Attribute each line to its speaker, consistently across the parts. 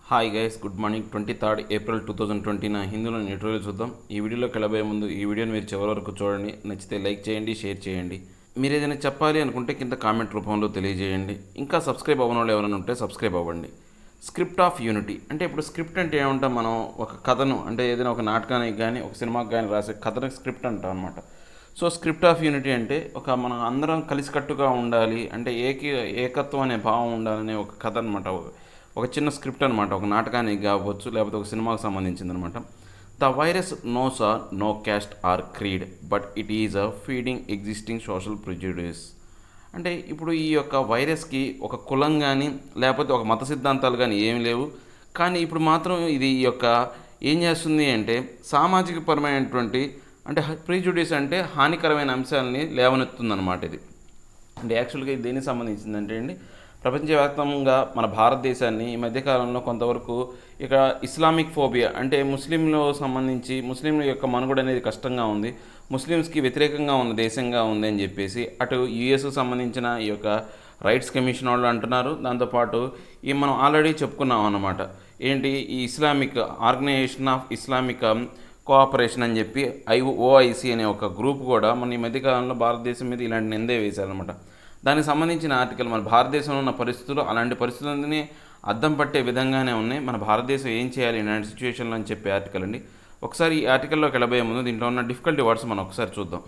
Speaker 1: Hi guys, good morning. 23 April 2020 హిందీలో tutorial చూద్దాం. ఈ వీడియోలోకి వెళ్ళబోయే ముందు ఈ వీడియోని మీరు చివరి వరకు చూడండి. నచ్చితే లైక్ చేయండి, షేర్ చేయండి. మీరు ఏదైనా చెప్పాలి అనుకుంటే కింద కామెంట్ రూపంలో తెలియజేయండి. ఇంకా సబ్స్క్రైబ్ అవ్వని వాళ్ళు ఎవరైనా ఉంటే సబ్స్క్రైబ్ అవ్వండి. స్క్రిప్ట్ ఆఫ్ యూనిటీ అంటే ఇప్పుడు స్క్రిప్ట్ అంటే ఏమంటాం, మనం ఒక కథను అంటే ఏదైనా ఒక నాటకానికి కానీ ఒక సినిమాకి కానీ రాసే కథను స్క్రిప్ట్ అంటాం అనమాట. సో స్క్రిప్ట్ ఆఫ్ యూనిటీ అంటే మనం అందరం కలిసికట్టుగా ఉండాలి, అంటే ఏకత్వం అనే భావం ఉండాలనే ఒక కథ అనమాట. ఒక చిన్న స్క్రిప్ట్ అనమాట. ఒక నాటకానికి కావచ్చు, లేకపోతే ఒక సినిమాకి సంబంధించింది అనమాట. The virus knows or no caste or creed, but it is a feeding existing social prejudice. అంటే ఇప్పుడు ఈ యొక్క వైరస్కి ఒక కులం కానీ లేకపోతే ఒక మత సిద్ధాంతాలు కానీ ఏమి లేవు. కానీ ఇప్పుడు మాత్రం ఇది ఈ యొక్క ఏం చేస్తుంది అంటే సామాజిక పరమైనటువంటి అంటే ప్రిజుడిస్ అంటే హానికరమైన అంశాలని లేవనెత్తుందన్నమాట. ఇది అంటే యాక్చువల్గా ఇది దేనికి సంబంధించిందంటే అండి, ప్రపంచవ్యాప్తంగా మన భారతదేశాన్ని ఈ మధ్యకాలంలో కొంతవరకు ఇక ఇస్లామిక్ ఫోబియా అంటే ముస్లింలో సంబంధించి ముస్లింల యొక్క మనుగడ అనేది కష్టంగా ఉంది, ముస్లిమ్స్కి వ్యతిరేకంగా ఉన్న దేశంగా ఉంది అని చెప్పేసి అటు యుఎస్కు సంబంధించిన ఈ యొక్క రైట్స్ కమిషన్ వాళ్ళు అంటున్నారు. దాంతోపాటు ఈ మనం ఆల్రెడీ చెప్పుకున్నాం అన్నమాట. ఏంటి, ఈ Islamic organisation of Islamic cooperation అని చెప్పి ఓఐసి అనే ఒక గ్రూప్ కూడా మన ఈ మధ్యకాలంలో భారతదేశం మీద ఇలాంటి నిందే వేశారనమాట. దానికి సంబంధించిన ఆర్టికల్ మన భారతదేశంలో ఉన్న పరిస్థితులు అలాంటి పరిస్థితులని అద్దం పట్టే విధంగానే ఉన్నాయి. మన భారతదేశం ఏం చేయాలి ఇలాంటి సిచ్యువేషన్లో అని చెప్పే ఆర్టికల్ అండి. ఒకసారి ఈ ఆర్టికల్లోకి వెళ్ళబోయే ముందు దీంట్లో ఉన్న డిఫికల్టీ వర్డ్స్ మనం ఒకసారి చూద్దాం.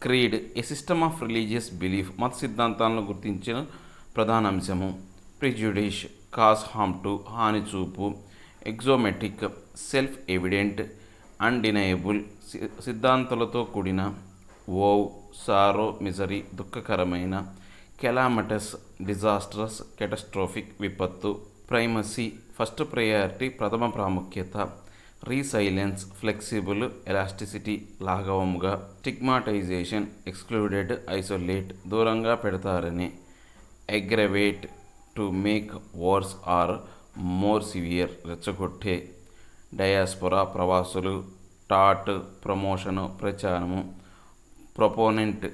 Speaker 1: Creed, A system of religious belief, మత సిద్ధాంతాలను గుర్తించిన ప్రధాన అంశము. ప్రిజుడిష్, కాజ్ హామ్ టు, హాని చూపు. ఎగ్జోమెటిక్, సెల్ఫ్ ఎవిడెంట్, అన్డినయబుల్, సిద్ధాంతాలతో కూడిన. ఓవ్, సారో, మిజరీ, దుఃఖకరమైన. కెలామటస్, డిజాస్ట్రస్, కెటస్ట్రోఫిక్, విపత్తు. ప్రైమసీ, ఫస్ట్ ప్రయారిటీ, ప్రథమ ప్రాముఖ్యత. రీసైలెన్స్, ఫ్లెక్సిబుల్, ఎలాస్టిసిటీ, లాఘవముగా. స్టిగ్మాటైజేషన్, ఎక్స్క్లూడెడ్, ఐసోలేట్, దూరంగా పెడతారని. Aggravate, to make worse or more severe, రెచ్చగొట్టే. డయాస్పొరా, ప్రవాసులు. టాట్, ప్రమోషను, ప్రచారము. ప్రొపోనెంట్,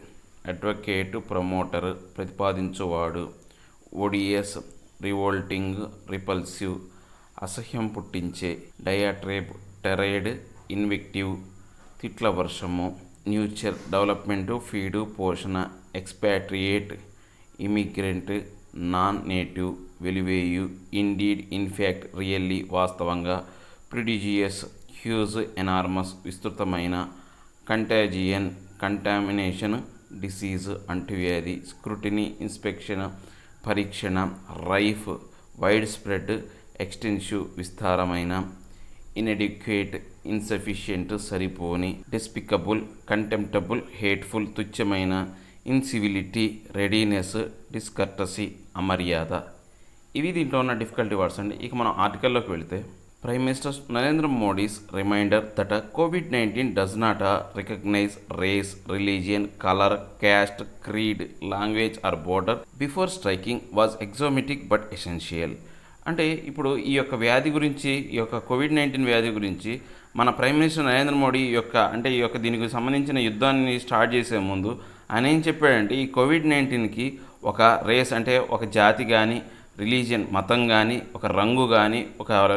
Speaker 1: అడ్వకేట్, ప్రమోటర్, ప్రతిపాదించువాడు. ఓడియస్, రివోల్టింగ్, రిపల్సివ్, అసహ్యం పుట్టించే. డయాట్రేప్, టెరైడ్, ఇన్విక్టివ్, తిట్ల వర్షము. న్యూచర్, డెవలప్మెంటు, ఫీడు, పోషణ. ఎక్స్పాట్రియేట్, ఇమిగ్రెంట్, నాన్ నేటివ్, వెలివేయు. ఇండీడ్, ఇన్ఫ్యాక్ట్, రియల్లీ, వాస్తవంగా. ప్రిడిజియస్, హ్యూజ్, ఎనార్మస్, విస్తృతమైన. కంటాజియన్, కంటామినేషన్, డిసీజ్, అంటువ్యాధి. స్క్రూటినీ, ఇన్స్పెక్షన్, పరీక్షణ. రైఫ్, వైడ్ స్ప్రెడ్, ఎక్స్టెన్సివ్, విస్తారమైన. ఇన్ఎడిక్వేట్, ఇన్సఫిషియెంట్, సరిపోని. డిస్పికబుల్, కంటెంప్టబుల్, హేట్ఫుల్, తుచ్చమైన. ఇన్సివిలిటీ, రెడీనెస్, డిస్కర్టసీ, అమర్యాద. ఇవి దీంట్లో ఉన్న డిఫికల్టీ వర్డ్స్ అండి. ఇక మనం ఆర్టికల్లోకి వెళితే, Prime Minister Narendra Modi's reminder that COVID-19 does not recognize race, religion, color, caste, creed, language or border before striking was axiomatic but essential. అంటే ఇప్పుడు ఈ యొక్క వ్యాధి గురించి, ఈ యొక్క కోవిడ్-19 వ్యాధి గురించి మన ప్రైమ్ మినిస్టర్ నరేంద్ర మోడీ అంటే ఈ యొక్క దీనికి సంబంధించిన యుద్ధాన్ని స్టార్ట్ చేసే ముందు ఆయన ఏం చెప్పాడంటే, ఈ కోవిడ్-19కి ఒక రేస్ అంటే ఒక జాతి కానీ, రిలీజియన్ మతం కానీ, ఒక రంగు కానీ,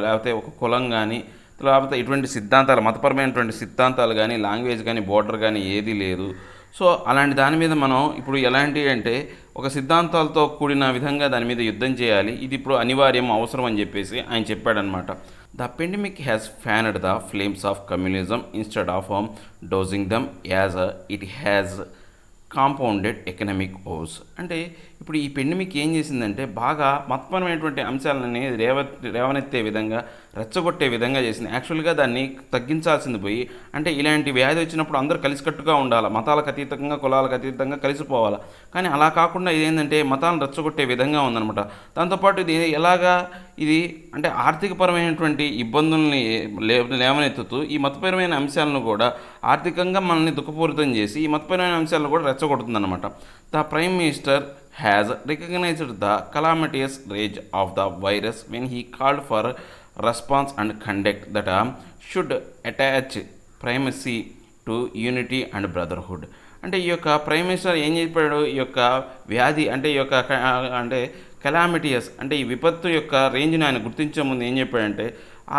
Speaker 1: లేకపోతే ఒక కులం కానీ, లేకపోతే ఇటువంటి సిద్ధాంతాలు మతపరమైనటువంటి సిద్ధాంతాలు కానీ, లాంగ్వేజ్ కానీ, బోర్డర్ కానీ ఏదీ లేదు. సో అలాంటి దాని మీద మనం ఇప్పుడు ఎలాంటి అంటే ఒక సిద్ధాంతాలతో కూడిన విధంగా దాని మీద యుద్ధం చేయాలి, ఇది ఇప్పుడు అనివార్యం, అవసరం అని చెప్పేసి ఆయన చెప్పాడనమాట. The pandemic has fanned the flames of communism instead of dousing them as it has compounded economic woes. అంటే ఇప్పుడు ఈ పెండమిక్ ఏం చేసిందంటే బాగా మతపరమైనటువంటి అంశాలని రేవనెత్తే విధంగా, రెచ్చగొట్టే విధంగా చేసింది. యాక్చువల్గా దాన్ని తగ్గించాల్సింది పోయి, అంటే ఇలాంటి వ్యాధి వచ్చినప్పుడు అందరూ కలిసికట్టుగా ఉండాలి, మతాలకు అతీతంగా, కులాలకు అతీతంగా కలిసిపోవాలి. కానీ అలా కాకుండా ఇదేంటంటే మతాలను రెచ్చగొట్టే విధంగా ఉందన్నమాట. దాంతోపాటు ఇది ఎలాగా ఇది అంటే ఆర్థికపరమైనటువంటి ఇబ్బందుల్ని లేవనెత్తుతూ ఈ మతపరమైన అంశాలను కూడా ఆర్థికంగా మనల్ని దుఃఖపూరితం చేసి ఈ మతపరమైన అంశాలను కూడా రెచ్చగొడుతుందన్నమాట. The prime minister has recognized the calamitous rage of the virus when he called for response and conduct that should attach primacy to unity and brotherhood. అంటే ఈ యొక్క ప్రైమ్ మినిస్టర్ ఏం చెప్పాడు, ఈ యొక్క వ్యాధి అంటే ఈ యొక్క అంటే కెలామిటియస్ అంటే ఈ విపత్తు యొక్క రేంజ్ని ఆయన గుర్తించే ముందు ఏం చెప్పాడంటే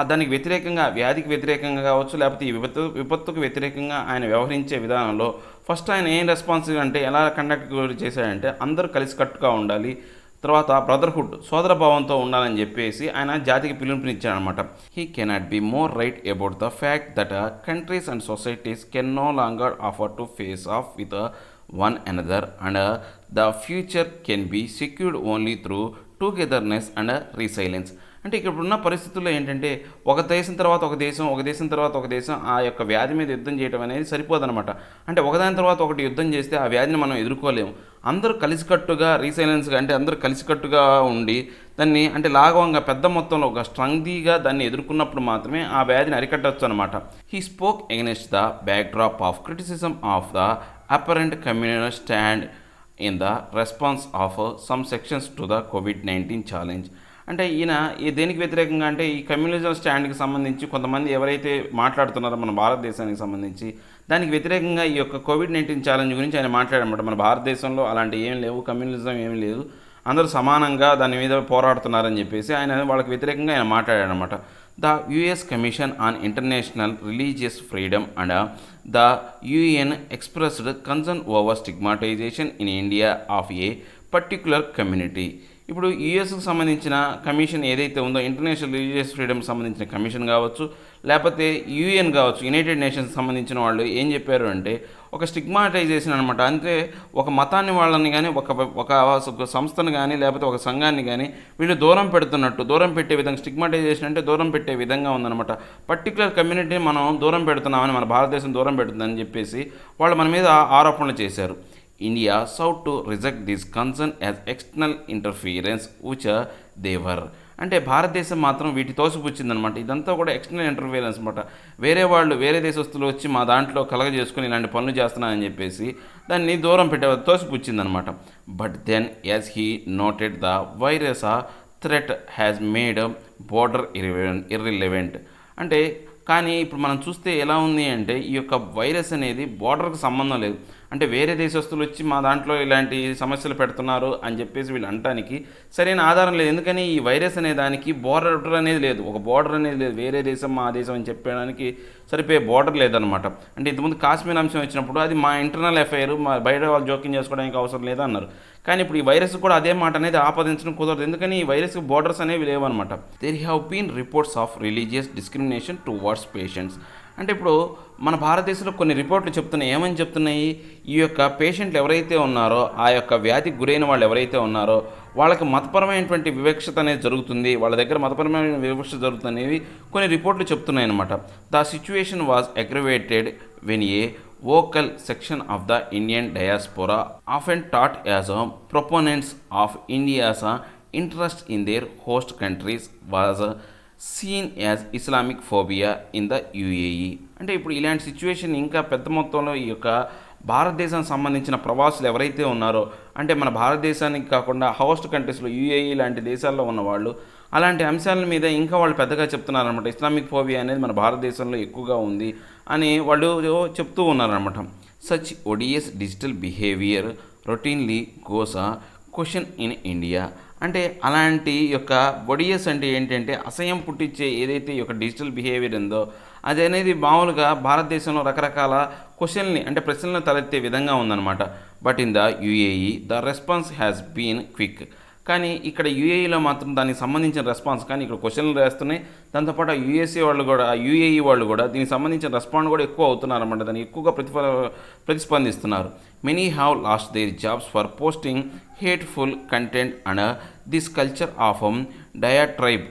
Speaker 1: దానికి వ్యతిరేకంగా, వ్యాధికి వ్యతిరేకంగా కావచ్చు, లేకపోతే ఈ విపత్తుకు వ్యతిరేకంగా ఆయన వ్యవహరించే విధానంలో ఫస్ట్ ఆయన ఏం రెస్పాన్స్ అంటే ఎలా కండక్ట్ చేశాడంటే అందరూ కలిసికట్టుగా ఉండాలి, తర్వాత బ్రదర్హుడ్ సోదరభావంతో ఉండాలని చెప్పేసి ఆయన జాతికి పిలుపునిచ్చాడనమాట. He cannot be more right about the fact that countries and societies can no longer afford to face off with one another and the future can be secured only through togetherness and resilience. అంటే ఇక్కడ ఉన్న పరిస్థితుల్లో ఏంటంటే ఒక దేశం తర్వాత ఒక దేశం, ఒక దేశం తర్వాత ఒక దేశం ఆ యొక్క వ్యాధి మీద యుద్ధం చేయడం అనేది సరిపోదన్నమాట. అంటే ఒకదాని తర్వాత ఒకటి యుద్ధం చేస్తే ఆ వ్యాధిని మనం ఎదుర్కోలేము. అందరూ కలిసికట్టుగా రీసైలెన్స్గా అంటే అందరూ కలిసికట్టుగా ఉండి దాన్ని అంటే లాఘవంగా పెద్ద మొత్తంలో ఒక స్ట్రాంగ్గా దాన్ని ఎదుర్కొన్నప్పుడు మాత్రమే ఆ వ్యాధిని అరికట్టవచ్చు అనమాట. He spoke against the backdrop of criticism of the apparent communal stand in the response of some sections to the COVID-19 challenge. అంటే ఈయన దేనికి వ్యతిరేకంగా అంటే ఈ కమ్యూనిజం స్టాండ్కి సంబంధించి కొంతమంది ఎవరైతే మాట్లాడుతున్నారో మన భారతదేశానికి సంబంధించి దానికి వ్యతిరేకంగా ఈ యొక్క కోవిడ్-19 ఛాలెంజ్ గురించి ఆయన మాట్లాడమాట. మన భారతదేశంలో అలాంటి ఏం లేవు, కమ్యూనిజం ఏం లేదు, అందరూ సమానంగా దాని మీద పోరాడుతున్నారని చెప్పేసి ఆయన వాళ్ళకి వ్యతిరేకంగా ఆయన మాట్లాడాడనమాట. The US commission on international religious freedom and the UN expressed concern over stigmatisation in India of a particular community. ఇప్పుడు యూఎస్కి సంబంధించిన కమిషన్ ఏదైతే ఉందో ఇంటర్నేషనల్ రిలీజియస్ ఫ్రీడమ్కి సంబంధించిన కమిషన్ కావచ్చు, లేకపోతే యుఎన్ కావచ్చు, యునైటెడ్ నేషన్స్ సంబంధించిన వాళ్ళు ఏం చెప్పారు అంటే ఒక స్టిగ్మాటైజేషన్ అనమాట. అంటే ఒక మతాన్ని వాళ్ళని కానీ ఒక సంస్థను కానీ లేకపోతే ఒక సంఘాన్ని కానీ వీళ్ళు దూరం పెడుతున్నట్టు, దూరం పెట్టే విధంగా స్టిగ్మాటైజేషన్ అంటే దూరం పెట్టే విధంగా ఉందన్నమాట. పర్టికులర్ కమ్యూనిటీని మనం దూరం పెడుతున్నామని, మన భారతదేశం దూరం పెడుతుందని చెప్పేసి వాళ్ళు మన మీద ఆరోపణలు చేశారు. India sought to reject this concern as external interference which they were. అంటే భారతదేశం మాత్రం వీటి తోసిపుచ్చిందనమాట. ఇదంతా కూడా ఎక్స్టర్నల్ ఇంటర్ఫియరెన్స్ అనమాట. వేరే దేశస్తులు వచ్చి మా దాంట్లో కలగజేసుకుని ఇలాంటి పనులు చేస్తున్నారని చెప్పేసి దాన్ని దూరం తోసిపుచ్చిందనమాట. But then as he noted the virus threat has made border irrelevant. అంటే కానీ ఇప్పుడు మనం చూస్తే ఎలా ఉంది అంటే ఈ యొక్క వైరస్ అనేది బోర్డర్కి సంబంధం లేదు. అంటే వేరే దేశస్తులు వచ్చి మా దాంట్లో ఇలాంటి సమస్యలు పెడుతున్నారు అని చెప్పేసి వీళ్ళు అనటానికి సరైన ఆధారం లేదు. ఎందుకని ఈ వైరస్ అనే దానికి బోర్డర్ అనేది లేదు, ఒక బోర్డర్ అనేది లేదు. వేరే దేశం మా దేశం అని చెప్పడానికి సరిపోయే బోర్డర్ లేదనమాట. అంటే ఇంతకుముందు కాశ్మీర్ అంశం వచ్చినప్పుడు అది మా ఇంటర్నల్ అఫైర్, మా బయట వాళ్ళు జోక్యం చేసుకోవడానికి అవసరం లేదన్నారు. కానీ ఇప్పుడు ఈ వైరస్ కూడా అదే మాట అనేది ఆపాదించడం కుదరదు. ఎందుకని ఈ వైరస్కి బోర్డర్స్ అనేవి లేవన్నమాట. There have been reports of religious discrimination towards patients. అంటే ఇప్పుడు మన భారతదేశంలో కొన్ని రిపోర్ట్లు చెప్తున్నాయి. ఏమని చెప్తున్నాయి? ఈ యొక్క పేషెంట్లు ఎవరైతే ఉన్నారో, ఆ యొక్క వ్యాధికి గురైన వాళ్ళు ఎవరైతే ఉన్నారో వాళ్ళకి మతపరమైనటువంటి వివక్షత అనేది జరుగుతుంది, వాళ్ళ దగ్గర మతపరమైన వివక్ష జరుగుతుందనేవి కొన్ని రిపోర్ట్లు చెప్తున్నాయి అన్నమాట. The situation was aggravated when a vocal section of the Indian diaspora often taught as proponents of India's interest in their host countries was seen as Islamic phobia in the UAE. అంటే ఇప్పుడు ఇలాంటి situation ఇంకా పెద్ద మొత్తంలో ఈ యొక్క భారతదేశానికి సంబంధించిన ప్రవాసులు ఎవరైతే ఉన్నారో, అంటే మన భారతదేశానికి కాకుండా హోస్ట్ కంట్రీస్లో యూఏఈ లాంటి దేశాల్లో ఉన్నవాళ్ళు అలాంటి అంశాల మీద ఇంకా వాళ్ళు పెద్దగా చెప్తున్నారనమాట. ఇస్లామిక్ ఫోబియా అనేది మన భారతదేశంలో ఎక్కువగా ఉంది అని వాళ్ళు చెప్తూ ఉన్నారనమాట. Such odious digital behaviour routinely goes question in India. అంటే అలాంటి యొక్క ఒడియస్ అంటే ఏంటంటే అసహ్యం పుట్టించే ఏదైతే ఈ యొక్క డిజిటల్ బిహేవియర్ ఉందో అది అనేది మామూలుగా భారతదేశంలో రకరకాల క్వశ్చన్ని అంటే ప్రశ్నలను తలెత్తే విధంగా ఉందన్నమాట. But in the UAE the response has been quick. కానీ ఇక్కడ యూఏఈలో మాత్రం దానికి సంబంధించిన రెస్పాన్స్ కానీ ఇక్కడ క్వశ్చన్లు వేస్తున్నాయి. దాంతోపాటు యూఏఈ వాళ్ళు కూడా దీనికి సంబంధించిన రెస్పాండ్ కూడా ఎక్కువ అవుతున్నారన్నమాట. దాన్ని ఎక్కువగా ప్రతిస్పందిస్తున్నారు. Many have lost their jobs for posting hateful content and this culture of diatribe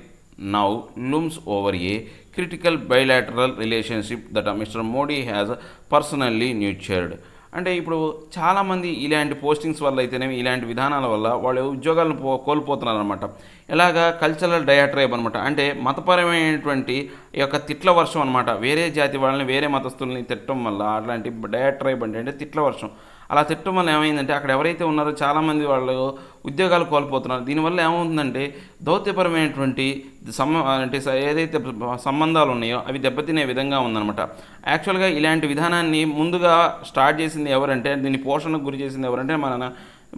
Speaker 1: now looms over a critical bilateral relationship that mister Modi has personally nurtured. అంటే ఇప్పుడు చాలామంది ఇలాంటి పోస్టింగ్స్ వల్ల అయితేనేమి ఇలాంటి విధానాల వల్ల వాళ్ళు ఉద్యోగాలను కోల్పోతున్నారు అనమాట. ఎలాగా కల్చరల్ డయాట్రైబ్ అనమాట. అంటే మతపరమైనటువంటి ఈ యొక్క తిట్ల వర్షం అనమాట. వేరే జాతి వాళ్ళని వేరే మతస్థుల్ని తిట్టడం వల్ల అట్లాంటి డయాట్రైబ్ అంటే తిట్ల వర్షం. అలా తిట్టడం వల్ల ఏమైందంటే అక్కడ ఎవరైతే ఉన్నారో చాలామంది వాళ్ళు ఉద్యోగాలు కోల్పోతున్నారు. దీనివల్ల ఏమవుతుందంటే దౌత్యపరమైనటువంటి అంటే ఏదైతే సంబంధాలు ఉన్నాయో అవి దెబ్బతినే విధంగా ఉందన్నమాట. యాక్చువల్గా ఇలాంటి విధానాన్ని ముందుగా స్టార్ట్ చేసింది ఎవరంటే, దీన్ని పోషణకు గురి చేసింది ఎవరంటే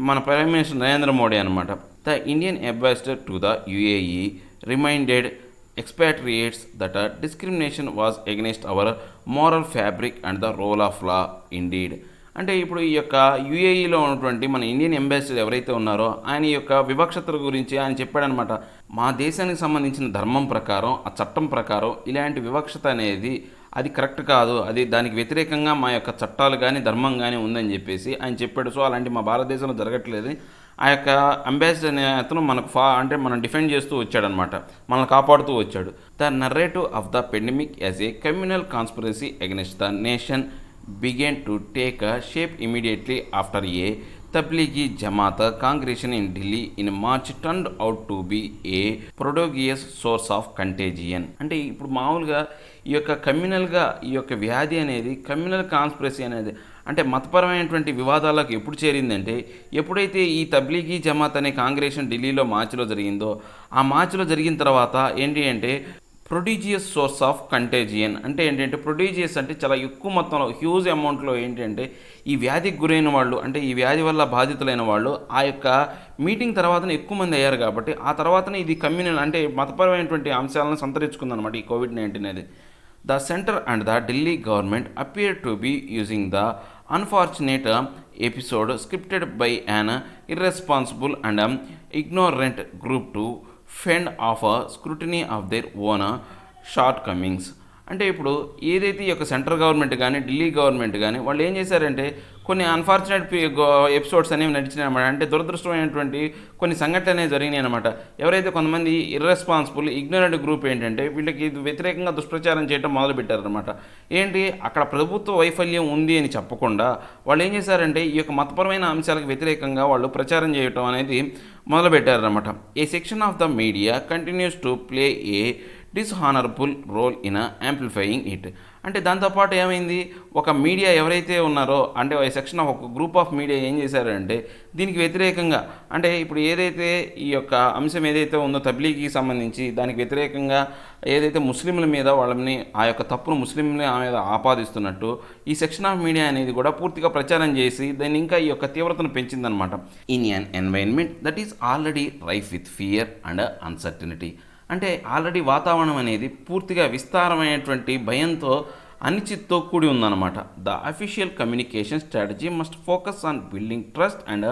Speaker 1: మన ప్రైమ్ మినిస్టర్ నరేంద్ర మోడీ అనమాట. The Indian ambassador to the UAE reminded expatriates that discrimination was against our moral fabric and the role of law indeed. అంటే ఇప్పుడు ఈ యొక్క యుఏఈలో ఉన్నటువంటి మన ఇండియన్ అంబాసిడర్ ఎవరైతే ఉన్నారో ఆయన యొక్క వివక్షతల గురించి ఆయన చెప్పాడనమాట. మా దేశానికి సంబంధించిన ధర్మం ప్రకారం ఆ చట్టం ప్రకారం ఇలాంటి వివక్షత అనేది అది కరెక్ట్ కాదు, అది దానికి వ్యతిరేకంగా మా యొక్క చట్టాలు కానీ ధర్మం కానీ ఉందని చెప్పేసి ఆయన చెప్పాడు. సో అలాంటి మా భారతదేశంలో జరగట్లేదు. ఆ యొక్క అంబాసిడర్ అనే అతను మనకు అంటే మనం డిఫెండ్ చేస్తూ వచ్చాడనమాట, మనల్ని కాపాడుతూ వచ్చాడు. The narrative of the pandemic as a communal conspiracy against the nation began to take a shape immediately after a Tablighi Jamaat congregation in Delhi in March turned out to be a prodigious source of contagion. అంటే ఇప్పుడు మామూలుగా ఈ యొక్క కమ్యూనల్గా ఈ యొక్క వ్యాధి అనేది communal conspiracy అనేది అంటే మతపరమైనటువంటి వివాదాలకు ఎప్పుడు చేరిందంటే ఎప్పుడైతే ఈ తబ్లీగీ జమాత్ అనే కాంగ్రెషన్ ఢిల్లీలో మార్చిలో జరిగిందో ఆ మార్చిలో జరిగిన తర్వాత ఏంటి అంటే ప్రొడీజియస్ సోర్స్ ఆఫ్ కంటేజియన్ అంటే ఏంటంటే ప్రొడీజియస్ అంటే చాలా ఎక్కువ మొత్తంలో హ్యూజ్ అమౌంట్లో ఏంటంటే ఈ వ్యాధికి గురైన వాళ్ళు అంటే ఈ వ్యాధి వల్ల బాధితులైన వాళ్ళు ఆ యొక్క మీటింగ్ తర్వాతనే ఎక్కువ మంది అయ్యారు కాబట్టి ఆ తర్వాతనే ఇది కమ్యూనల్ అంటే మతపరమైనటువంటి అంశాలను సంతరించుకుందనమాట ఈ COVID-19 అనేది. The centre and the Delhi government appear to be using the unfortunate episode scripted by an irresponsible and ignorant group to fend off a scrutiny of their own shortcomings. అంటే ఇప్పుడు ఏదైతే ఈ యొక్క సెంట్రల్ గవర్నమెంట్ కానీ Delhi government కానీ వాళ్ళు ఏం చేశారంటే కొన్ని అన్ఫార్చునేట్ ఎపిసోడ్స్ అనేవి నడిచినాయి అనమాట. అంటే దురదృష్టమైనటువంటి కొన్ని సంఘటనలు అనేవి జరిగినాయి అనమాట. ఎవరైతే కొంతమంది ఇర్రెస్పాన్సిబుల్ ఇగ్నోరెంట్ గ్రూప్ ఏంటంటే వీళ్ళకి వ్యతిరేకంగా దుష్ప్రచారం చేయడం మొదలుపెట్టారనమాట. ఏంటి అక్కడ ప్రభుత్వ వైఫల్యం ఉంది అని చెప్పకుండా వాళ్ళు ఏం చేశారంటే ఈ యొక్క మతపరమైన అంశాలకు వ్యతిరేకంగా వాళ్ళు ప్రచారం చేయటం అనేది మొదలుపెట్టారనమాట. A section of the media continues to play a dishonourable role in amplifying it. అంటే దాంతోపాటు ఏమైంది ఒక మీడియా ఎవరైతే ఉన్నారో అంటే సెక్షన్ ఆఫ్ ఒక గ్రూప్ ఆఫ్ మీడియా ఏం చేశారంటే దీనికి వ్యతిరేకంగా అంటే ఇప్పుడు ఏదైతే ఈ యొక్క అంశం ఏదైతే ఉందో తబ్లీగీకి సంబంధించి దానికి వ్యతిరేకంగా ఏదైతే ముస్లింల మీద వాళ్ళని ఆ యొక్క తప్పును ముస్లింల మీద ఆపాదిస్తున్నట్టు ఈ సెక్షన్ ఆఫ్ మీడియా అనేది కూడా పూర్తిగా ప్రచారం చేసి దాన్ని ఇంకా ఈ యొక్క తీవ్రతను పెంచిందనమాట. In an environment that is already rife with fear and uncertainty. అంటే ఆల్రెడీ వాతావరణం అనేది పూర్తిగా విస్తారమైనటువంటి భయంతో అనిశ్చితితో కూడి ఉందన్నమాట. The official communication strategy must focus on building trust and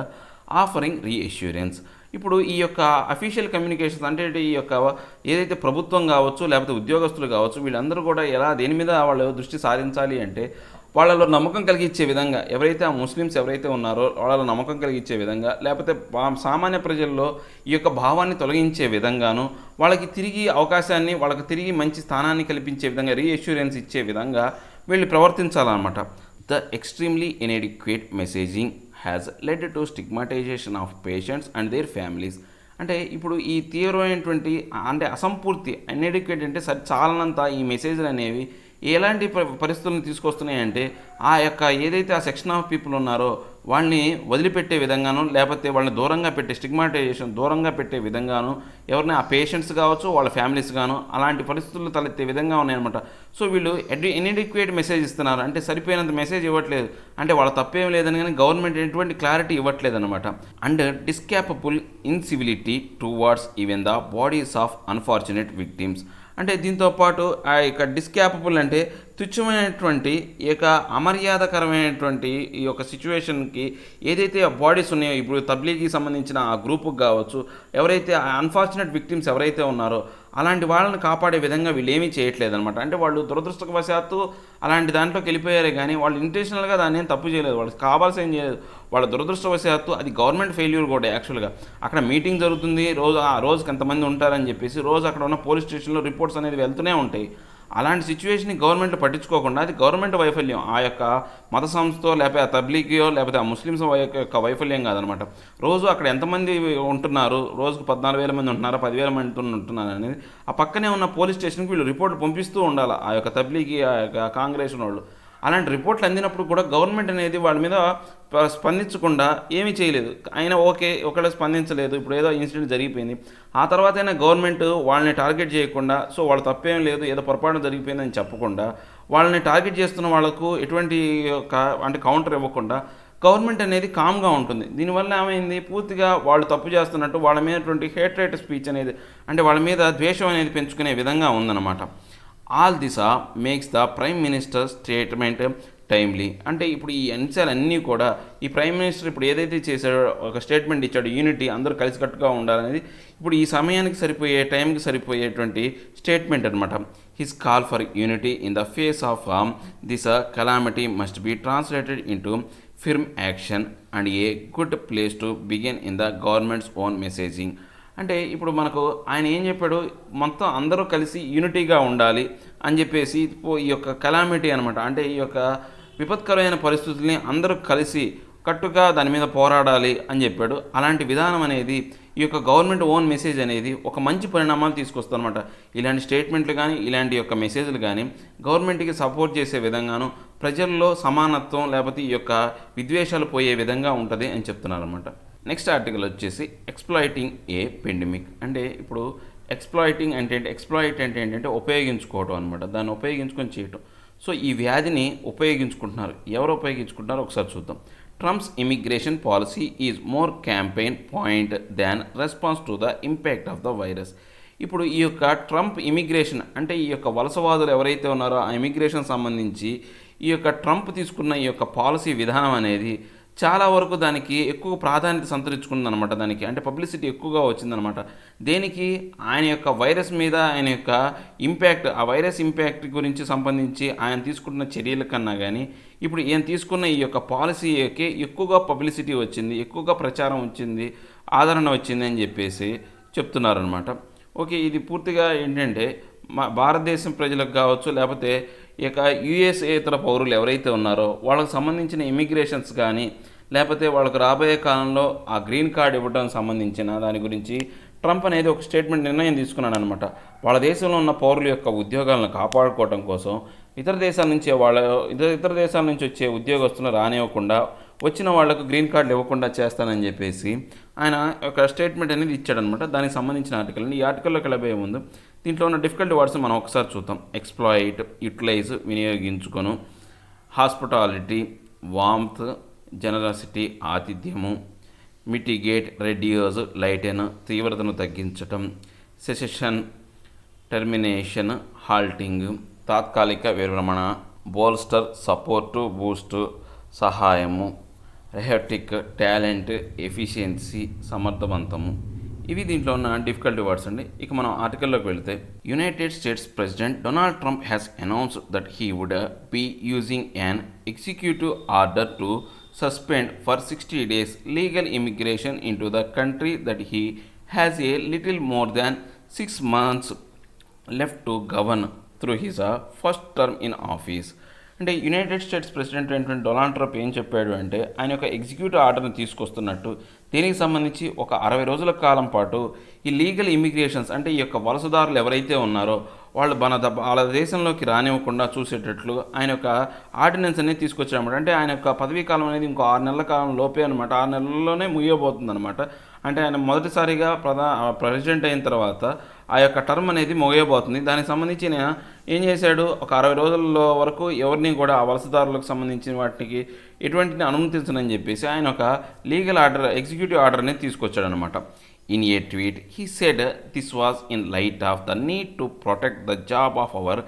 Speaker 1: offering reassurance. ఇప్పుడు ఈ యొక్క అఫీషియల్ కమ్యూనికేషన్స్ అంటే ఈ యొక్క ఏదైతే ప్రభుత్వం కావచ్చు లేకపోతే ఉద్యోగస్తులు కావచ్చు వీళ్ళందరూ కూడా దేని మీద వాళ్ళు దృష్టి సారించాలి అంటే వాళ్ళలో నమ్మకం కలిగించే విధంగా ఎవరైతే ఆ ముస్లిమ్స్ ఎవరైతే ఉన్నారో వాళ్ళలో నమ్మకం కలిగించే విధంగా లేకపోతే సామాన్య ప్రజల్లో ఈ యొక్క భావాన్ని తొలగించే విధంగాను వాళ్ళకి తిరిగి అవకాశాన్ని వాళ్ళకి తిరిగి మంచి స్థానాన్ని కల్పించే విధంగా రీఅష్యూరెన్స్ ఇచ్చే విధంగా వీళ్ళు ప్రవర్తించాలన్నమాట. The extremely inadequate messaging has led to stigmatisation of patients and their families. అంటే ఇప్పుడు ఈ తీవ్రమైనటువంటి అంటే అసంపూర్తి ఇన్ఎడిక్వేట్ అంటే చాలనంత ఈ మెసేజ్లు అనేవి ఎలాంటి పరిస్థితులను తీసుకొస్తున్నాయంటే ఆ యొక్క ఏదైతే ఆ సెక్షన్ ఆఫ్ పీపుల్ ఉన్నారో వాళ్ళని వదిలిపెట్టే విధంగాను లేకపోతే వాళ్ళని దూరంగా పెట్టే స్టిగ్మాటైజేషన్ దూరంగా పెట్టే విధంగాను ఎవరిని ఆ పేషెంట్స్ కావచ్చు వాళ్ళ ఫ్యామిలీస్ గాను అలాంటి పరిస్థితులు తలెత్తే విధంగా ఉన్నాయన్నమాట. సో వీళ్ళు ఇన్ఎడిక్వేట్ మెసేజ్ ఇస్తున్నారు అంటే సరిపోయినంత మెసేజ్ ఇవ్వట్లేదు అంటే వాళ్ళ తప్పేం లేదని కానీ గవర్నమెంట్ ఎటువంటి క్లారిటీ ఇవ్వట్లేదు అనమాట. And despicable incivility towards even the bodies of unfortunate victims. అంటే దీంతోపాటు ఆ యొక్క డిస్క్యాపబుల్ అంటే తుచ్చమైనటువంటి ఈ యొక్క అమర్యాదకరమైనటువంటి ఈ యొక్క సిచ్యువేషన్కి ఏదైతే ఆ బాడీస్ ఉన్నాయో ఇప్పుడు తబ్లీగీకి సంబంధించిన ఆ గ్రూపుకి కావచ్చు ఎవరైతే ఆ అన్ఫార్చునేట్ విక్టిమ్స్ ఎవరైతే ఉన్నారో అలాంటి వాళ్ళని కాపాడే విధంగా వీళ్ళు ఏమీ చేయట్లేదు అనమాట. అంటే వాళ్ళు దురదృష్టవశాత్తు అలాంటి దాంట్లోకి వెళ్ళిపోయారే కానీ వాళ్ళు ఇంటెన్షనల్గా దాన్ని ఏం తప్పు చేయలేదు, వాళ్ళకి కావాల్సి ఏం చేయలేదు. వాళ్ళ దురదృష్టవశాత్తు అది గవర్నమెంట్ ఫెయిల్యూర్ కూడా యాక్చువల్గా అక్కడ మీటింగ్ జరుగుతుంది ఆ రోజుకి ఎంతమంది ఉంటారని చెప్పేసి రోజు అక్కడ ఉన్న పోలీస్ స్టేషన్లో రిపోర్ట్స్ అనేది వెళ్తూనే ఉంటాయి. అలాంటి సిచ్యువేషన్ని గవర్నమెంట్ పట్టించుకోకుండా అది గవర్నమెంట్ వైఫల్యం ఆ యొక్క మత సంస్థో లేకపోతే ఆ తబ్లీగీయో లేకపోతే ఆ ముస్లిమ్స్ యొక్క వైఫల్యం కాదనమాట. రోజు అక్కడ ఎంతమంది ఉంటున్నారు రోజుకు 14,000 మంది ఉంటున్నారా 10,000 మంది ఉంటున్నారు అనేది ఆ పక్కనే ఉన్న పోలీస్ స్టేషన్కి వీళ్ళు రిపోర్ట్లు పంపిస్తూ ఉండాలి ఆ యొక్క తబ్లీగీ ఆ యొక్క కాంగ్రెస్ వాళ్ళు. అలాంటి రిపోర్ట్లు అందినప్పుడు కూడా గవర్నమెంట్ అనేది వాళ్ళ మీద స్పందించకుండా ఏమీ చేయలేదు. అయినా ఒకవేళ స్పందించలేదు ఇప్పుడు ఏదో ఇన్సిడెంట్ జరిగిపోయింది ఆ తర్వాత అయినా గవర్నమెంట్ వాళ్ళని టార్గెట్ చేయకుండా సో వాళ్ళ తప్పేం లేదు ఏదో పొరపాటు జరిగిపోయిందని చెప్పకుండా వాళ్ళని టార్గెట్ చేస్తున్న వాళ్ళకు ఎటువంటి అంటే కౌంటర్ ఇవ్వకుండా గవర్నమెంట్ అనేది కామ్గా ఉంటుంది. దీనివల్ల ఏమైంది, పూర్తిగా వాళ్ళు తప్పు చేస్తున్నట్టు వాళ్ళ మీద హేట్రేట్ స్పీచ్ అనేది, అంటే వాళ్ళ మీద ద్వేషం అనేది పెంచుకునే విధంగా ఉందన్నమాట. All this makes the prime minister statement timely. అంటే ఇప్పుడు ఈ అంశాలన్నీ కూడా ఈ ప్రైమ్ మినిస్టర్ ఇప్పుడు ఏదైతే చేశాడో, ఒక స్టేట్మెంట్ ఇచ్చాడు, యూనిటీ, అందరూ కలిసికట్టుగా ఉండాలనేది, ఇప్పుడు ఈ సమయానికి సరిపోయే, టైంకి సరిపోయేటువంటి స్టేట్మెంట్ అనమాట. His call for unity in the face of this calamity must be translated into firm action and a good place to begin in the government's own messaging. అంటే ఇప్పుడు మనకు ఆయన ఏం చెప్పాడు, మొత్తం అందరూ కలిసి యూనిటీగా ఉండాలి అని చెప్పేసి ఈ యొక్క కలామిటీ అనమాట, అంటే ఈ యొక్క విపత్కరమైన పరిస్థితుల్ని అందరూ కలిసి కట్టుగా దాని మీద పోరాడాలి అని చెప్పాడు. అలాంటి విధానం అనేది ఈ యొక్క గవర్నమెంట్ ఓన్ మెసేజ్ అనేది ఒక మంచి పరిణామాలు తీసుకొస్తుందన్నమాట. ఇలాంటి స్టేట్మెంట్లు కానీ, ఇలాంటి యొక్క మెసేజ్లు కానీ గవర్నమెంట్కి సపోర్ట్ చేసే విధంగాను, ప్రజల్లో సమానత్వం లేకపోతే ఈ యొక్క విద్వేషాలు పోయే విధంగా ఉంటుంది అని చెప్తున్నారన్నమాట. నెక్స్ట్ ఆర్టికల్ వచ్చేసి ఎక్స్ప్లాయిటింగ్ ఏ పెండమిక్. అంటే ఇప్పుడు ఎక్స్ప్లాయిటింగ్ అంటే ఎక్స్ప్లాయిట్ అంటే ఏంటంటే ఉపయోగించుకోవడం అనమాట, దాన్ని ఉపయోగించుకొని చేయటం. సో ఈ వ్యాధిని ఉపయోగించుకుంటున్నారు. ఎవరు ఉపయోగించుకుంటున్నారో ఒకసారి చూద్దాం. Trump's immigration policy is more campaign point than response to the impact of the virus. ఇప్పుడు ఈ యొక్క ట్రంప్ ఇమిగ్రేషన్ అంటే ఈ యొక్క వలసవాదులు ఎవరైతే ఉన్నారో ఆ ఇమిగ్రేషన్ సంబంధించి ఈ యొక్క ట్రంప్ తీసుకున్న ఈ యొక్క పాలసీ విధానం అనేది చాలా వరకు దానికి ఎక్కువ ప్రాధాన్యత సంతరించుకుందనమాట. దానికి అంటే పబ్లిసిటీ ఎక్కువగా వచ్చిందనమాట. దేనికి, ఆయన యొక్క వైరస్ మీద ఆయన యొక్క ఇంపాక్ట్, ఆ వైరస్ ఇంపాక్ట్ గురించి సంబంధించి ఆయన తీసుకుంటున్న చర్యల కన్నా కానీ ఇప్పుడు ఈయన తీసుకున్న ఈ యొక్క పాలసీకి ఎక్కువగా పబ్లిసిటీ వచ్చింది, ఎక్కువగా ప్రచారం వచ్చింది, ఆదరణ వచ్చింది అని చెప్పేసి చెప్తున్నారనమాట. ఓకే, ఇది పూర్తిగా ఏంటంటే భారతదేశం ప్రజలకు కావచ్చు, లేకపోతే ఇక యుఎస్ఏతర పౌరులు ఎవరైతే ఉన్నారో వాళ్ళకు సంబంధించిన ఇమిగ్రేషన్స్ కానీ, లేకపోతే వాళ్ళకు రాబోయే కాలంలో ఆ గ్రీన్ కార్డ్ ఇవ్వడం సంబంధించిన దాని గురించి ట్రంప్ అనేది ఒక స్టేట్మెంట్ నిర్ణయం తీసుకున్నాడు అనమాట. వాళ్ళ దేశంలో ఉన్న పౌరుల యొక్క ఉద్యోగాలను కాపాడుకోవడం కోసం ఇతర దేశాల నుంచి వచ్చే ఉద్యోగస్తులను రానివ్వకుండా, వచ్చిన వాళ్లకు గ్రీన్ కార్డులు ఇవ్వకుండా చేస్తానని చెప్పేసి ఆయన ఒక స్టేట్మెంట్ అనేది ఇచ్చాడనమాట. దానికి సంబంధించిన ఆర్టికల్. ఈ ఆర్టికల్లోకి వెళ్ళబోయే ముందు దీంట్లో ఉన్న డిఫికల్ట్ వర్డ్స్ మనం ఒకసారి చూద్దాం. ఎక్స్ప్లాయిట్, యూటిలైజ్ వినియోగించుకొను, హాస్పిటాలిటీ వామ్త్, జనరసిటీ ఆతిథ్యము, మిటిగేట్ రెడ్యూస్ లైటెన్ తీవ్రతను తగ్గించటం, సెసెషన్ టెర్మినేషన్ హాల్టింగ్ తాత్కాలిక విరమణ, బోల్స్టర్ సపోర్టు బూస్టు సహాయము, రెహటిక్ టాలెంట్ ఎఫిషియన్సీ సమర్థవంతము. ఇవి దీంట్లో ఉన్న డిఫికల్టీ వర్డ్స్ అండి. ఇక మనం ఆర్టికల్లోకి వెళితే, United States President Donald Trump has announced that he would be using an executive order to suspend for 60 days legal immigration into the country that he has a little more than 6 months left to govern through his first term in office. అంటే United States president అయినటువంటి Donald Trump ఏం చెప్పాడు అంటే ఆయన యొక్క executive ఆర్డర్ని తీసుకొస్తున్నట్టు, దీనికి సంబంధించి ఒక 60 రోజుల కాలం పాటు ఈ లీగల్ ఇమిగ్రేషన్స్ అంటే ఈ యొక్క వలసదారులు ఎవరైతే ఉన్నారో వాళ్ళు వాళ్ళ దేశంలోకి రానివ్వకుండా చూసేటట్లు ఆయన యొక్క ఆర్డినెన్స్ అనేది తీసుకొచ్చారన్నమాట. అంటే ఆయన యొక్క పదవీ కాలం అనేది ఇంకో 6 నెలల కాలం లోపే అనమాట, 6 నెలల్లోనే ముగియబోతుంది అనమాట. అంటే ఆయన మొదటిసారిగా ప్రెసిడెంట్ అయిన తర్వాత ఆ యొక్క టర్మ్ అనేది ముగియబోతుంది. దానికి సంబంధించి ఆయన ఏం చేశాడు, ఒక 60 రోజుల వరకు ఎవరిని కూడా ఆ వలసదారులకు సంబంధించిన వాటికి ఎటువంటిని అనుమతించనని చెప్పేసి ఆయన ఒక లీగల్ ఆర్డర్, ఎగ్జిక్యూటివ్ ఆర్డర్ని తీసుకొచ్చాడనమాట. In a tweet, he said this was in light of the need to protect the job of our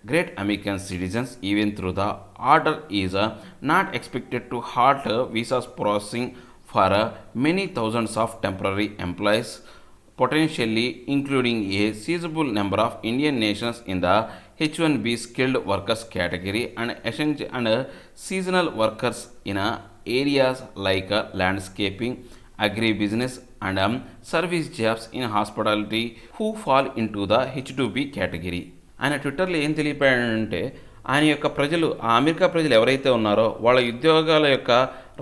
Speaker 1: great American citizens, even though the order is not expected to halt visas processing for many thousands of temporary employees, potentially including a sizable number of Indian nationals in the H-1B skilled workers category and essential and seasonal workers in areas like landscaping, agribusiness and service jobs in hospitality who fall into the H-2B category. ఆయన ట్విట్టర్లో ఏం తెలియపాడంటే ఆయన యొక్క ప్రజలు, ఆ America ప్రజలు ఎవరైతే ఉన్నారో వాళ్ళ ఉద్యోగాల యొక్క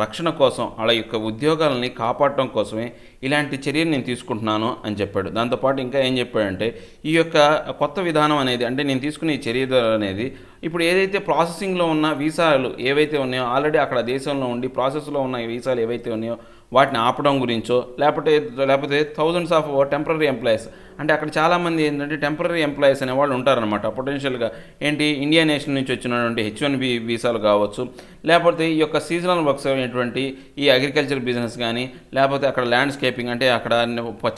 Speaker 1: రక్షణ కోసం, వాళ్ళ యొక్క ఉద్యోగాలని కాపాడటం కోసమే ఇలాంటి చర్యలు నేను తీసుకుంటున్నాను అని చెప్పాడు. దాంతోపాటు ఇంకా ఏం చెప్పాడంటే ఈ యొక్క కొత్త విధానం అనేది, అంటే నేను తీసుకునే ఈ చర్య అనేది ఇప్పుడు ఏదైతే ప్రాసెసింగ్లో ఉన్న వీసాలు ఏవైతే ఉన్నాయో, ఆల్రెడీ అక్కడ దేశంలో ఉండి ప్రాసెస్లో ఉన్న వీసాలు ఏవైతే ఉన్నాయో వాటిని ఆపడం గురించో, లేకపోతే థౌజండ్స్ ఆఫ్ టెంపరరీ ఎంప్లాయీస్ అంటే అక్కడ చాలామంది ఏంటంటే టెంపరరీ ఎంప్లాయీస్ అనేవాళ్ళు ఉంటారనమాట. పొటెన్షియల్గా ఏంటి ఇండియా నేషన్ నుంచి వచ్చినటువంటి H1B వీసాలు కావచ్చు, లేకపోతే ఈ యొక్క సీజనల్ వర్క్స్ అయినటువంటి ఈ అగ్రికల్చర్ బిజినెస్ కానీ, లేకపోతే అక్కడ ల్యాండ్స్కేపింగ్ అంటే అక్కడ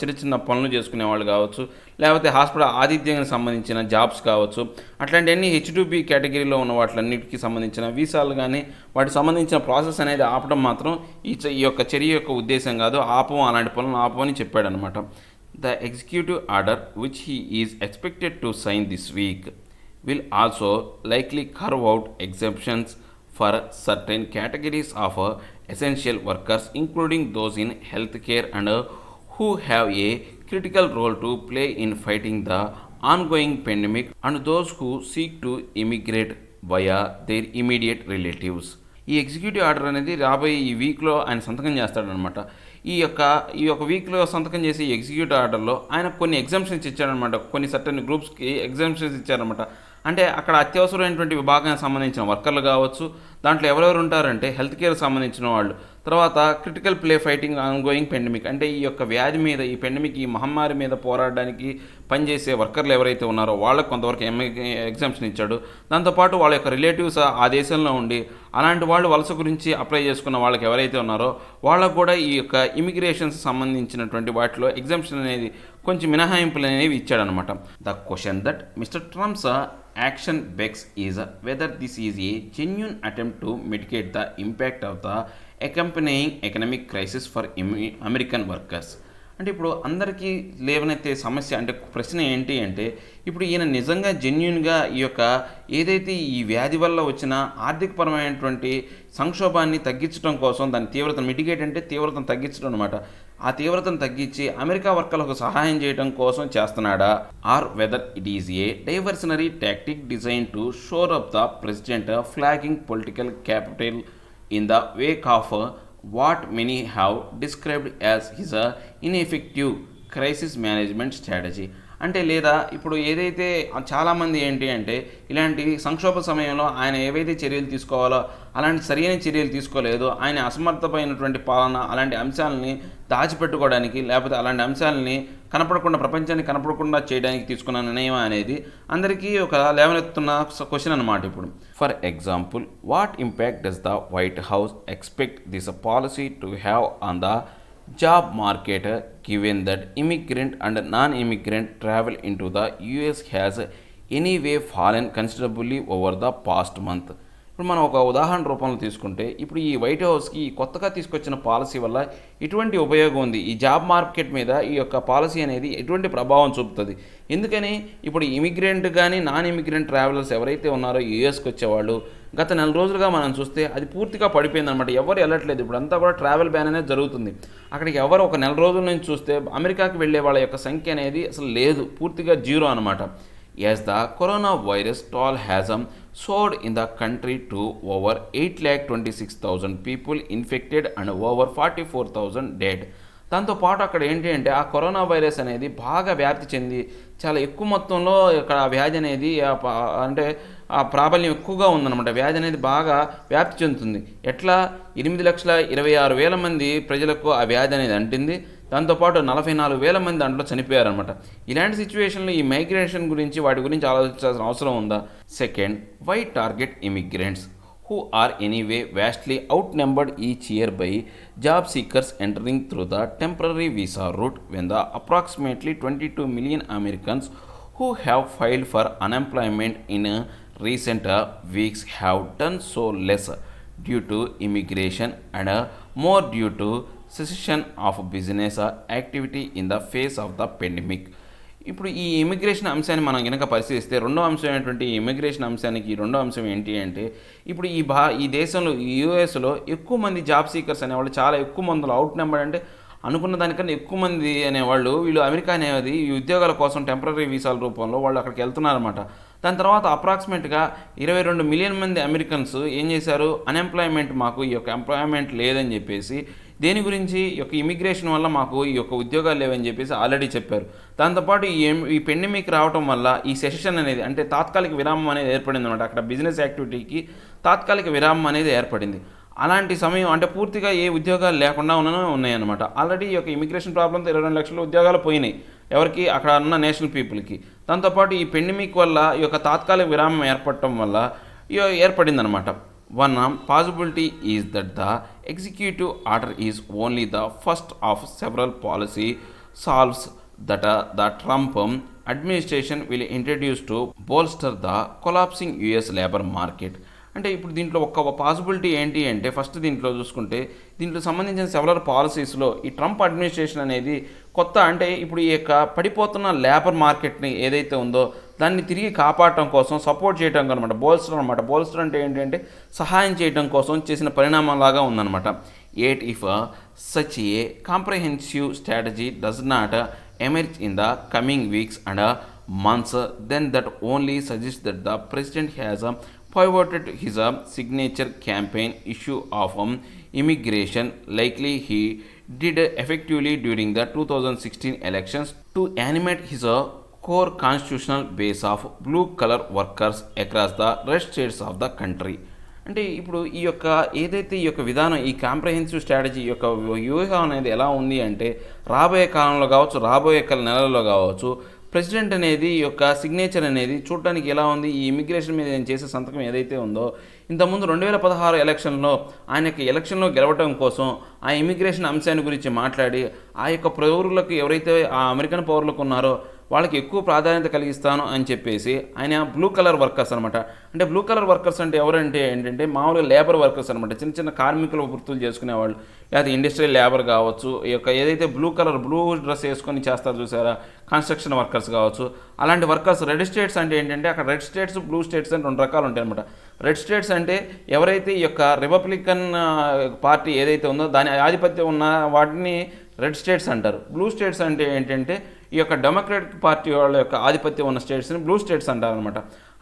Speaker 1: చిన్న చిన్న పనులు చేసుకునే వాళ్ళు కావచ్చు, లేకపోతే హాస్పిటల్ ఆతిథ్యానికి సంబంధించిన జాబ్స్ కావచ్చు, అట్లాంటివన్నీ H2B కేటగిరీలో ఉన్న వాటిలన్నిటికీ సంబంధించిన వీసాలు కానీ వాటికి సంబంధించిన ప్రాసెస్ అనేది ఆపడం మాత్రం ఈ యొక్క చర్య యొక్క ఉద్దేశం కాదు. ఆపం, అలాంటి పనులను ఆపమని చెప్పాడనమాట. The executive order which he is expected to sign this week will also likely carve out exemptions for certain categories of essential workers, including those in healthcare and who have a critical role to play in fighting the ongoing pandemic, and those who seek to immigrate via their immediate relatives. ఈ executive order అనేది రాబోయే ఈ వీక్లో ఆయన సంతకం చేస్తాడనమాట. ఈ యొక్క వీక్లో సంతకం చేసి ఎగ్జిక్యూటివ్ ఆర్డర్లో ఆయన కొన్ని ఎగ్జామ్షన్స్ ఇచ్చాడనమాట. కొన్ని సర్టెన్ గ్రూప్స్కి ఎగ్జామ్షన్స్ ఇచ్చారనమాట. అంటే అక్కడ అత్యవసరమైనటువంటి విభాగానికి సంబంధించిన వర్కర్లు కావచ్చు, దాంట్లో ఎవరెవరు ఉంటారంటే హెల్త్ కేర్కి సంబంధించిన వాళ్ళు, తర్వాత critical play fighting ongoing pandemic అంటే ఈ యొక్క వ్యాధి మీద, ఈ పెండమిక్, ఈ మహమ్మారి మీద పోరాడడానికి పనిచేసే వర్కర్లు ఎవరైతే ఉన్నారో వాళ్ళకి కొంతవరకు ఎగ్జామ్షన్ ఇచ్చాడు. దాంతోపాటు వాళ్ళ యొక్క రిలేటివ్స్ ఆ దేశంలో ఉండి అలాంటి వాళ్ళు వలస గురించి అప్లై చేసుకున్న వాళ్ళకి ఎవరైతే ఉన్నారో వాళ్ళకు కూడా ఈ యొక్క ఇమిగ్రేషన్స్ సంబంధించినటువంటి వాటిలో ఎగ్జామ్షన్ అనేది కొంచెం మినహాయింపులు అనేవి ఇచ్చాడనమాట. The question that mister Trump's action begs is whether this is a genuine attempt to mitigate the impact of the accompanying economic crisis for American workers. అంటే ఇప్పుడు అందరికీ లేవనెత్తే సమస్య అంటే ప్రశ్న ఏంటి అంటే, ఇప్పుడు ఈయన నిజంగా జెన్యున్గా ఈ యొక్క ఏదైతే ఈ వ్యాధి వల్ల వచ్చిన ఆర్థికపరమైనటువంటి సంక్షోభాన్ని తగ్గించడం కోసం, దాని తీవ్రతను మిటిగేట్ అంటే తీవ్రతను తగ్గించడం అనమాట, ఆ తీవ్రతను తగ్గించి అమెరికా వర్కర్లకు సహాయం చేయడం కోసం చేస్తున్నాడా, or whether it is a diversionary tactic designed to shore up the president flagging political capital in the wake of what many have described as his ineffective crisis management strategy. అంటే లేదా ఇప్పుడు ఏదైతే చాలామంది ఏంటి అంటే ఇలాంటి సంక్షోభ సమయంలో ఆయన ఏవైతే చర్యలు తీసుకోవాలో అలాంటి సరైన చర్యలు తీసుకోలేదు, ఆయన అసమర్థమైనటువంటి పాలన అలాంటి అంశాలని దాచిపెట్టుకోవడానికి, లేకపోతే అలాంటి అంశాలని కనపడకుండా, ప్రపంచానికి కనపడకుండా చేయడానికి తీసుకున్న నిర్ణయం అనేది అందరికీ ఒక లేవనెత్తున్న క్వశ్చన్ అనమాట. ఇప్పుడు for example, what impact does the white house expect this policy to have on the job market, given that immigrant and non-immigrant travel into the US has anyway fallen considerably over the past month. ఇప్పుడు మనం ఒక ఉదాహరణ రూపంలో తీసుకుంటే, ఇప్పుడు ఈ white హౌస్కి ఈ కొత్తగా తీసుకొచ్చిన పాలసీ వల్ల ఎటువంటి ఉపయోగం ఉంది, ఈ జాబ్ మార్కెట్ మీద ఈ యొక్క పాలసీ అనేది ఎటువంటి ప్రభావం చూపుతుంది, ఎందుకని ఇప్పుడు ఇమిగ్రెంట్ కానీ నాన్ ఇమిగ్రెంట్ ట్రావెలర్స్ ఎవరైతే ఉన్నారో యూఎస్కి వచ్చేవాళ్ళు గత 4 రోజులుగా మనం చూస్తే అది పూర్తిగా పడిపోయిందనమాట. ఎవరు వెళ్ళట్లేదు, ఇప్పుడు అంతా కూడా ట్రావెల్ బ్యాన్ అనేది జరుగుతుంది. అక్కడికి ఎవరు ఒక 4 రోజుల నుంచి చూస్తే అమెరికాకి వెళ్ళే వాళ్ళ యొక్క సంఖ్య అనేది అసలు లేదు, పూర్తిగా జీరో అనమాట. As the coronavirus toll has soared in the country to over 8,26,000 people infected and over 44,000 dead. దాంతోపాటు అక్కడ ఏంటి అంటే ఆ కరోనా వైరస్ అనేది బాగా వ్యాప్తి చెంది చాలా ఎక్కువ మొత్తంలో ఇక్కడ వ్యాధి అనేది అంటే ఆ ప్రాబల్యం ఎక్కువగా ఉందన్నమాట. వ్యాధి అనేది బాగా వ్యాప్తి చెందుతుంది. ఎట్లా 8,26,000 మంది ప్రజలకు ఆ వ్యాధి అనేది అంటింది. దాంతోపాటు 44,000 మంది దాంట్లో చనిపోయారనమాట. ఇలాంటి సిచ్యువేషన్లో ఈ మైగ్రేషన్ గురించి వాటి గురించి ఆలోచించాల్సిన అవసరం ఉందా? Second, why target immigrants who are anyway vastly outnumbered each year by job seekers entering through the temporary visa route, when the approximately 22 million Americans who have filed for unemployment in recent weeks have done so less due to immigration and more due to cessation of business activity in the face of the pandemic. ఇప్పుడు ఈ immigration అంశాన్ని మనం కనుక పరిశీలిస్తే, రెండో అంశం అయినటువంటి immigration అంశానికి రెండో అంశం ఏంటి అంటే, ఇప్పుడు ఈ దేశంలో యూఎస్లో ఎక్కువ మంది జాబ్ సీకర్స్ అనేవాళ్ళు చాలా ఎక్కువ మందిలో అవుట్ నెంబర్ అంటే అనుకున్న దానికన్నా ఎక్కువ మంది అనేవాళ్ళు వీళ్ళు అమెరికా అనేది ఈ ఉద్యోగాల కోసం టెంపరరీ వీసాల రూపంలో వాళ్ళు అక్కడికి వెళ్తున్నారన్నమాట. దాని తర్వాత అప్రాక్సిమేట్గా 22 మిలియన్ మంది అమెరికన్స్ ఏం చేశారు, అన్ఎంప్లాయ్మెంట్, మాకు ఈ యొక్క ఎంప్లాయ్మెంట్ లేదని చెప్పేసి, దేని గురించి ఈ యొక్క ఇమిగ్రేషన్ వల్ల మాకు ఈ యొక్క ఉద్యోగాలు లేవని చెప్పేసి ఆల్రెడీ చెప్పారు. దాంతోపాటు ఈ పెండమిక్ రావడం వల్ల ఈ సెషన్ అనేది అంటే తాత్కాలిక విరామం అనేది ఏర్పడింది అనమాట. అక్కడ బిజినెస్ యాక్టివిటీకి తాత్కాలిక విరామం అనేది ఏర్పడింది. అలాంటి సమయం అంటే పూర్తిగా ఏ ఉద్యోగాలు లేకుండా ఉన్నాయన్నమాట. ఆల్రెడీ ఈ యొక్క ఇమిగ్రేషన్ ప్రాబ్లంతో 22 లక్షల ఉద్యోగాలు పోయినాయి ఎవరికి, అక్కడ ఉన్న నేషనల్ పీపుల్కి. దాంతోపాటు ఈ పెండమిక్ వల్ల ఈ యొక్క తాత్కాలిక విరామం ఏర్పడటం వల్ల ఏర్పడిందనమాట. One possibility is that the executive order is only the first of several policy salvos that the Trump administration will introduce to bolster the collapsing US labour market. అంటే ఇప్పుడు దీంట్లో ఒక పాసిబిలిటీ ఏంటి అంటే, ఫస్ట్ దీంట్లో చూసుకుంటే దీంట్లో సంబంధించిన సెవరల్ పాలసీస్లో ఈ ట్రంప్ అడ్మినిస్ట్రేషన్ అనేది కొత్త, అంటే ఇప్పుడు ఈ యొక్క పడిపోతున్న లేబర్ మార్కెట్ని ఏదైతే ఉందో దాన్ని తిరిగి కాపాడటం కోసం సపోర్ట్ చేయడం అనమాట. బోల్స్టర్ అంటే ఏంటంటే సహాయం చేయడం కోసం చేసిన పరిణామంలాగా ఉందన్నమాట. If such a comprehensive strategy does not emerge in the coming weeks and months, then that only suggests that the president has pivoted his signature campaign issue of immigration, likely he did effectively during the 2016 elections, to animate his core constitutional base of blue collar workers across the red states of the country. అంటే ఇప్పుడు ఈ యొక్క ఏదైతే ఈ యొక్క విధానం, ఈ comprehensive strategy యొక్క వ్యూహం అనేది ఎలా ఉంది అంటే, రాబోయే కాలంలో కావచ్చు, రాబోయే నెలల్లో కావచ్చు, ప్రెసిడెంట్ అనేది ఈ యొక్క సిగ్నేచర్ అనేది చూడడానికి ఎలా ఉంది, ఈ ఇమిగ్రేషన్ మీద నేను చేసే సంతకం ఏదైతే ఉందో, ఇంతకుముందు 2016 ఎలక్షన్లో ఆయన యొక్క ఎలక్షన్లో గెలవడం కోసం ఆ ఇమిగ్రేషన్ అంశాన్ని గురించి మాట్లాడి ఆ యొక్క పౌరులకు, ఎవరైతే ఆ అమెరికన్ పౌరులకు ఉన్నారో వాళ్ళకి ఎక్కువ ప్రాధాన్యత కలిగిస్తాను అని చెప్పేసి ఆయన బ్లూ కలర్ వర్కర్స్ అనమాట. అంటే బ్లూ కలర్ వర్కర్స్ అంటే ఎవరంటే ఏంటంటే మామూలుగా లేబర్ వర్కర్స్ అనమాట. చిన్న చిన్న కార్మికుల వృత్తులు చేసుకునేవాళ్ళు, లేదా ఇండస్ట్రియల్ లేబర్ కావచ్చు, ఈ యొక్క ఏదైతే బ్లూ డ్రెస్ వేసుకొని చేస్తారు చూసారా, కన్స్ట్రక్షన్ వర్కర్స్ కావచ్చు, అలాంటి వర్కర్స్. రెడ్ స్టేట్స్ అంటే ఏంటంటే అక్కడ రెడ్ స్టేట్స్, బ్లూ స్టేట్స్ అని 2 రకాలు ఉంటాయి అనమాట. రెడ్ స్టేట్స్ అంటే ఎవరైతే ఈ యొక్క రిపబ్లికన్ పార్టీ ఏదైతే ఉందో దాని ఆధిపత్యం ఉన్న వాటిని రెడ్ స్టేట్స్ అంటారు. బ్లూ స్టేట్స్ అంటే ఏంటంటే ఈ యొక్క డెమోక్రాటిక్ పార్టీ వాళ్ళ యొక్క ఆధిపత్యం ఉన్న స్టేట్స్ని బ్లూ స్టేట్స్ అంటారు అనమాట.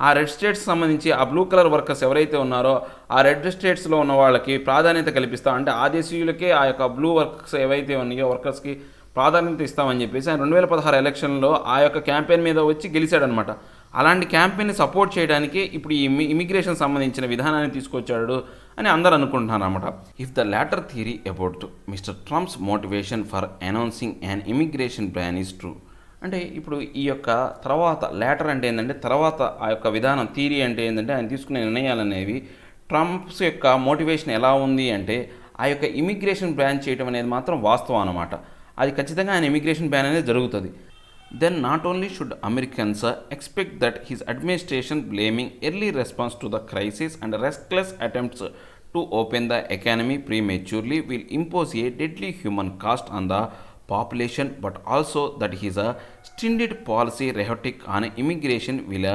Speaker 1: ఆ రెడ్ స్టేట్స్ సంబంధించి ఆ బ్లూ కలర్ వర్కర్స్ ఎవరైతే ఉన్నారో ఆ రెడ్ స్టేట్స్లో ఉన్న వాళ్ళకి ప్రాధాన్యత కల్పిస్తాం, అంటే ఆ దేశీయులకే ఆ యొక్క బ్లూ వర్కర్స్ ఏవైతే ఉన్నాయో వర్కర్స్కి ప్రాధాన్యత ఇస్తామని చెప్పేసి ఆయన 2016 ఎలక్షన్లో ఆ యొక్క క్యాంపెయిన్ మీద వచ్చి గెలిచాడనమాట. అలాంటి క్యాంపెయిన్ని సపోర్ట్ చేయడానికి ఇప్పుడు ఈ ఇమిగ్రేషన్ సంబంధించిన విధానాన్ని తీసుకొచ్చాడు అని అందరూ అనుకుంటున్నారు అనమాట. If the latter theory about Mister Trump's motivation for announcing and immigration plan is true. అంటే ఇప్పుడు ఈ యొక్క తర్వాత లాటర్ అంటే ఏంటంటే తర్వాత ఆ యొక్క విధానం, థియరీ అంటే ఏంటంటే ఆయన తీసుకునే నిర్ణయాలు అనేవి ట్రంప్స్ యొక్క మోటివేషన్ ఎలా ఉంది అంటే ఆ యొక్క ఇమిగ్రేషన్ బ్యాన్ చేయడం అనేది మాత్రం వాస్తవం అనమాట. అది ఖచ్చితంగా ఆయన ఇమిగ్రేషన్ బ్యాన్ అనేది జరుగుతుంది. Then not only should Americans expect that his administration blaming early response to the crisis and reckless attempts to open the economy prematurely will impose a deadly human cost on the population, but also that his stringent policy rhetoric on immigration will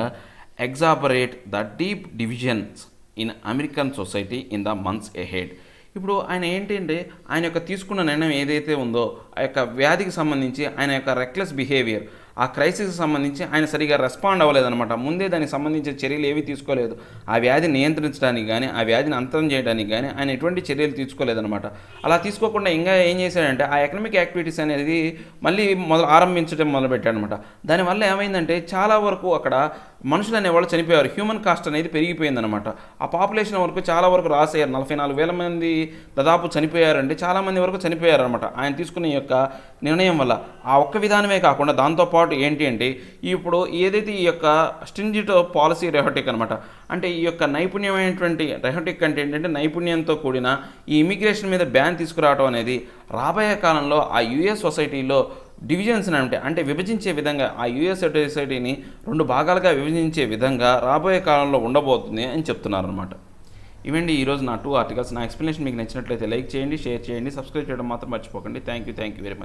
Speaker 1: exacerbate the deep divisions in American society in the months ahead. ఇప్పుడు ఆయన ఏంటంటే ఆయన యొక్క తీసుకున్న నిర్ణయం ఏదైతే ఉందో ఆ యొక్క వ్యాధికి సంబంధించి ఆయన యొక్క రెక్లెస్ బిహేవియర్, ఆ క్రైసిస్కి సంబంధించి ఆయన సరిగా రెస్పాండ్ అవ్వలేదన్నమాట. ముందే దానికి సంబంధించిన చర్యలు ఏవి తీసుకోలేదు. ఆ వ్యాధిని నియంత్రించడానికి కానీ ఆ వ్యాధిని అంతం చేయడానికి కానీ ఆయన ఎటువంటి చర్యలు తీసుకోలేదన్నమాట. అలా తీసుకోకుండా ఇంకా ఏం చేశాడంటే ఆ ఎకనామిక్ యాక్టివిటీస్ అనేది మళ్ళీ ఆరంభించడం మొదలుపెట్టాడనమాట. దానివల్ల ఏమైందంటే చాలా వరకు అక్కడ మనుషులు అనేవాళ్ళు చనిపోయారు. హ్యూమన్ కాస్ట్ అనేది పెరిగిపోయిందనమాట. ఆ పాపులేషన్ వరకు చాలా వరకు రాసయ్యారు. 44,000 మంది దాదాపు చనిపోయారంటే చాలామంది వరకు చనిపోయారనమాట ఆయన తీసుకున్న ఈ యొక్క నిర్ణయం వల్ల. ఆ ఒక్క విధానమే కాకుండా దాంతోపాటు ఏంటి అంటే ఇప్పుడు ఏదైతే ఈ యొక్క స్ట్రింజిట్ పాలసీ రెహటిక్ అనమాట, అంటే ఈ యొక్క నైపుణ్యమైనటువంటి రెహటిక్ అంటే ఏంటంటే నైపుణ్యంతో కూడిన ఈ ఇమిగ్రేషన్ మీద బ్యాన్ తీసుకురావడం అనేది రాబోయే కాలంలో ఆ యుఎస్ సొసైటీలో డివిజన్స్ అంటే విభజించే విధంగా, ఆ యుఎస్ సొసైటీని 2 భాగాలుగా విభజించే విధంగా రాబోయే కాలంలో ఉండబోతుంది అని చెప్తున్నారు అనమాట. ఇవండి ఈరోజు నా 2 ఆర్టికల్స్. నా ఎక్స్ప్లెనేషన్ మీకు నచ్చినట్లయితే లైక్ చేయండి, షేర్ చేయండి, సబ్స్క్రైబ్ చేయడం మాత్రం మర్చిపోకండి. Thank you very much.